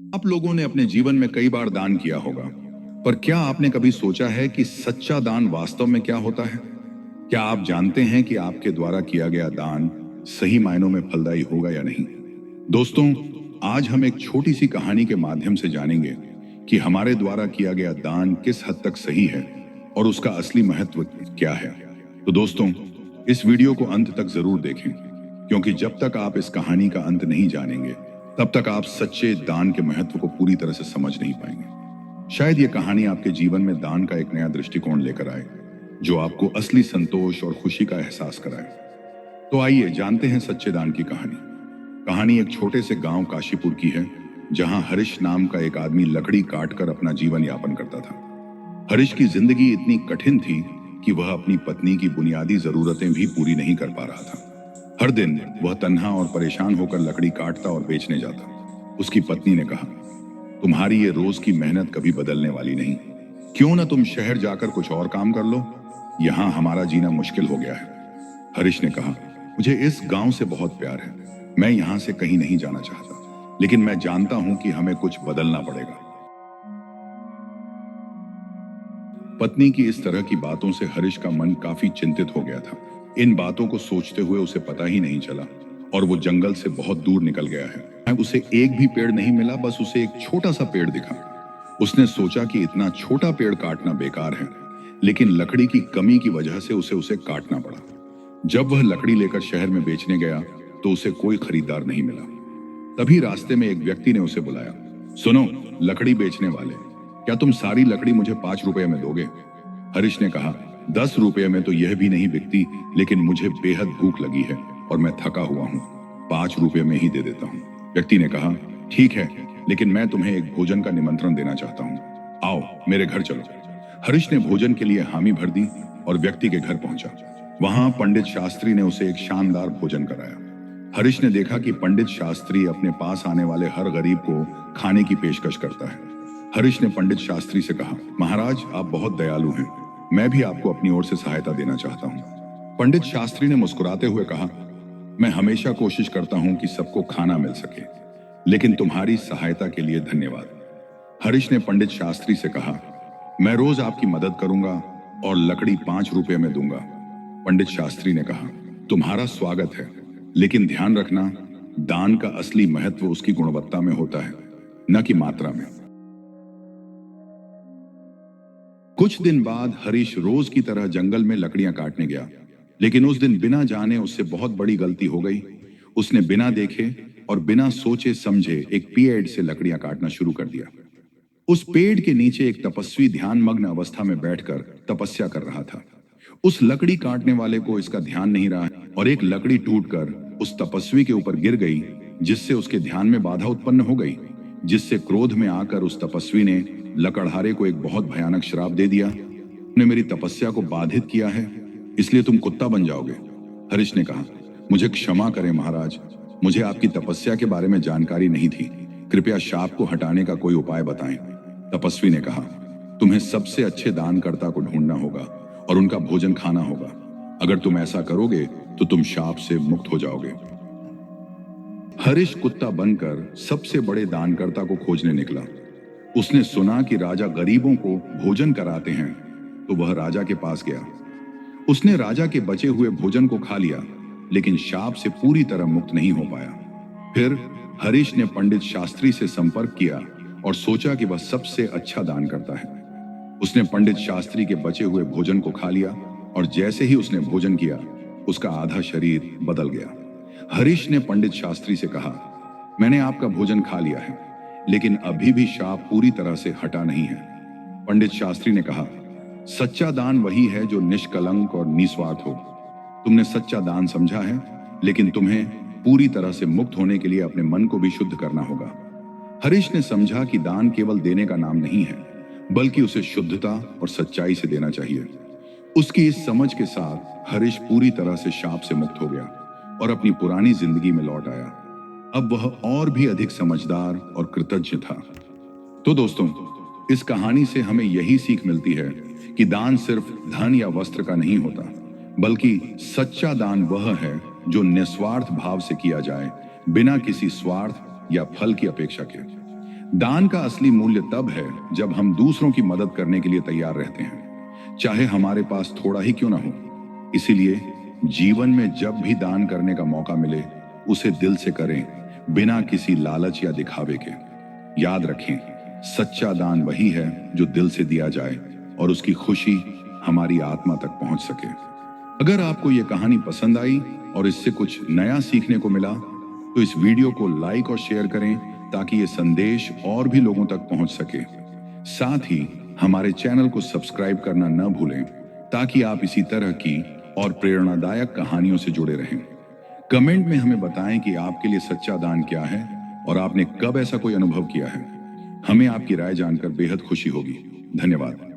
आप लोगों ने अपने जीवन में कई बार दान किया होगा, पर क्या आपने कभी सोचा है कि सच्चा दान वास्तव में क्या होता है? क्या आप जानते हैं कि आपके द्वारा किया गया दान सही मायनों में फलदायी होगा या नहीं? दोस्तों, आज हम एक छोटी सी कहानी के माध्यम से जानेंगे कि हमारे द्वारा किया गया दान किस हद तक सही है और उसका असली महत्व क्या है। तो दोस्तों, इस वीडियो को अंत तक जरूर देखें, क्योंकि जब तक आप इस कहानी का अंत नहीं जानेंगे, तब तक आप सच्चे दान के महत्व को पूरी तरह से समझ नहीं पाएंगे। शायद ये कहानी आपके जीवन में दान का एक नया दृष्टिकोण लेकर आए, जो आपको असली संतोष और खुशी का एहसास कराए। तो आइए जानते हैं सच्चे दान की कहानी। कहानी एक छोटे से गांव काशीपुर की है, जहां हरीश नाम का एक आदमी लकड़ी काटकर अपना जीवन यापन करता था। हरीश की जिंदगी इतनी कठिन थी कि वह अपनी पत्नी की बुनियादी जरूरतें भी पूरी नहीं कर पा रहा था। हर दिन वह तन्हा और परेशान होकर लकड़ी काटता और बेचने जाता। उसकी पत्नी ने कहा, तुम्हारी ये रोज की मेहनत कभी बदलने वाली नहीं। क्यों ना तुम शहर जाकर कुछ और काम कर लो, यहाँ हमारा जीना मुश्किल हो गया है। हरीश ने कहा, मुझे इस गांव से बहुत प्यार है, मैं यहाँ से कहीं नहीं जाना चाहता, लेकिन मैं जानता हूं कि हमें कुछ बदलना पड़ेगा। पत्नी की इस तरह की बातों से हरीश का मन काफी चिंतित हो गया था। इन बातों को सोचते हुए उसे पता ही नहीं चला और वो जंगल से बहुत दूर निकल गया है। उसे एक भी पेड़ नहीं मिला, बस उसे एक छोटा सा पेड़ दिखा। उसने सोचा कि इतना छोटा पेड़ काटना बेकार है, लेकिन लकड़ी की कमी की वजह से उसे काटना पड़ा। जब वह लकड़ी लेकर शहर में बेचने गया, तो उसे कोई खरीदार नहीं मिला। तभी रास्ते में एक व्यक्ति ने उसे बुलाया, सुनो लकड़ी बेचने वाले, क्या तुम सारी लकड़ी मुझे 5 रुपए में दोगे? हरीश ने कहा, 10 रुपए में तो यह भी नहीं बिकती, लेकिन मुझे बेहद भूख लगी है और मैं थका हुआ हूँ, 5 रुपए में ही दे देता हूँ। व्यक्ति ने कहा, ठीक है, लेकिन मैं तुम्हें एक भोजन का निमंत्रण देना चाहता हूँ, आओ मेरे घर चलो। हरीश ने भोजन के लिए हामी भर दी और व्यक्ति के घर पहुंचा। वहां पंडित शास्त्री ने उसे एक शानदार भोजन कराया। हरीश ने देखा कि पंडित शास्त्री अपने पास आने वाले हर गरीब को खाने की पेशकश करता है। हरीश ने पंडित शास्त्री से कहा, महाराज आप बहुत दयालु हैं, मैं भी आपको अपनी ओर से सहायता देना चाहता हूँ। पंडित शास्त्री ने मुस्कुराते हुए कहा, मैं हमेशा कोशिश करता हूँ कि सबको खाना मिल सके, लेकिन तुम्हारी सहायता के लिए धन्यवाद। हरीश ने पंडित शास्त्री से कहा, मैं रोज आपकी मदद करूंगा और लकड़ी 5 रुपए में दूंगा। पंडित शास्त्री ने कहा, तुम्हारा स्वागत है, लेकिन ध्यान रखना, दान का असली महत्व उसकी गुणवत्ता में होता है, न कि मात्रा में। कुछ दिन बाद हरीश रोज की तरह जंगल में लकड़ियां काटने गया, लेकिन उस दिन बिना जाने उससे बहुत बड़ी गलती हो गई। उसने बिना देखे और बिना सोचे समझे एक पेड़ से लकड़ियां काटना शुरू कर दिया। उस पेड़ के नीचे एक तपस्वी ध्यान मग्न अवस्था में बैठकर तपस्या कर रहा था। उस लकड़ी काटने वाले को इसका ध्यान नहीं रहा और एक लकड़ी टूटकर उस तपस्वी के ऊपर गिर गई, जिससे उसके ध्यान में बाधा उत्पन्न हो गई, जिससे क्रोध में आकर उस तपस्वी ने लकड़हारे को एक बहुत भयानक श्राप दे दिया, तुमने मेरी तपस्या को बाधित किया है, इसलिए तुम कुत्ता बन जाओगे। हरीश ने कहा, मुझे क्षमा करें महाराज, मुझे आपकी तपस्या के बारे में जानकारी नहीं थी, कृपया शाप को हटाने का कोई उपाय बताएं। तपस्वी ने कहा, तुम्हें सबसे अच्छे दानकर्ता को ढूंढना होगा और उनका भोजन खाना होगा। अगर तुम ऐसा करोगे तो तुम शाप से मुक्त हो जाओगे। हरीश कुत्ता बनकर सबसे बड़े दानकर्ता को खोजने निकला। उसने सुना कि राजा गरीबों को भोजन कराते हैं, तो वह राजा के पास गया। उसने राजा के बचे हुए भोजन को खा लिया, लेकिन शाप से पूरी तरह मुक्त नहीं हो पाया। फिर हरीश ने पंडित शास्त्री से संपर्क किया और सोचा कि वह सबसे अच्छा दान करता है। उसने पंडित शास्त्री के बचे हुए भोजन को खा लिया और जैसे ही उसने भोजन किया, उसका आधा शरीर बदल गया। हरीश ने पंडित शास्त्री से कहा, मैंने आपका भोजन खा लिया है, लेकिन अभी भी शाप पूरी तरह से हटा नहीं है। पंडित शास्त्री ने कहा, सच्चा दान वही है जो निष्कलंक और निस्वार्थ हो। तुमने सच्चा दान समझा है, लेकिन तुम्हें पूरी तरह से मुक्त होने के लिए अपने मन को भी शुद्ध करना होगा। हरीश ने समझा कि दान केवल देने का नाम नहीं है, बल्कि उसे शुद्धता और सच्चाई से देना चाहिए। उसकी इस समझ के साथ हरीश पूरी तरह से शाप से मुक्त हो गया और अपनी पुरानी जिंदगी में लौट आया। अब वह और भी अधिक समझदार और कृतज्ञ था। तो दोस्तों, इस कहानी से हमें यही सीख मिलती है कि दान सिर्फ धन या वस्त्र का नहीं होता, बल्कि सच्चा दान वह है जो निस्वार्थ भाव से किया जाए, बिना किसी स्वार्थ या फल की अपेक्षा के। दान का असली मूल्य तब है जब हम दूसरों की मदद करने के लिए तैयार रहते हैं, चाहे हमारे पास थोड़ा ही क्यों ना हो। इसीलिए जीवन में जब भी दान करने का मौका मिले, उसे दिल से करें, बिना किसी लालच या दिखावे के। याद रखें, सच्चा दान वही है जो दिल से दिया जाए और उसकी खुशी हमारी आत्मा तक पहुंच सके। अगर आपको यह कहानी पसंद आई और इससे कुछ नया सीखने को मिला, तो इस वीडियो को लाइक और शेयर करें ताकि ये संदेश और भी लोगों तक पहुंच सके। साथ ही हमारे चैनल को सब्सक्राइब करना न भूलें ताकि आप इसी तरह की और प्रेरणादायक कहानियों से जुड़े रहें। कमेंट में हमें बताएं कि आपके लिए सच्चा दान क्या है और आपने कब ऐसा कोई अनुभव किया है। हमें आपकी राय जानकर बेहद खुशी होगी। धन्यवाद।